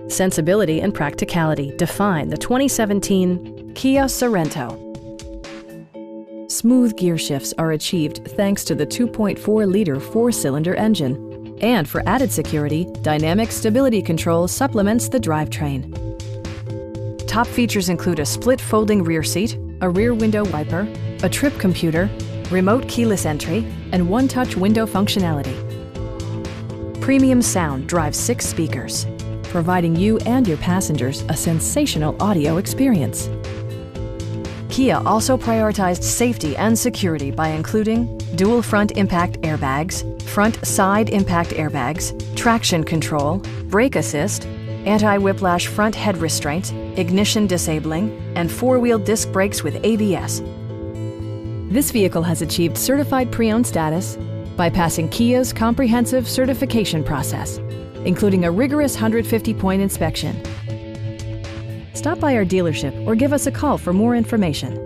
Sensibility and practicality define the 2017 Kia Sorento. Smooth gear shifts are achieved thanks to the 2.4-liter four-cylinder engine. And for added security, dynamic stability control supplements the drivetrain. Top features include a split folding rear seat, a rear window wiper, a trip computer, remote keyless entry, and one-touch window functionality. Premium sound drives 6 speakers, providing you and your passengers a sensational audio experience. Kia also prioritized safety and security by including dual front impact airbags, front side impact airbags, traction control, brake assist, anti-whiplash front head restraints, ignition disabling, and 4-wheel disc brakes with ABS. This vehicle has achieved certified pre-owned status by passing Kia's comprehensive certification process, including a rigorous 150-point inspection. Stop by our dealership or give us a call for more information.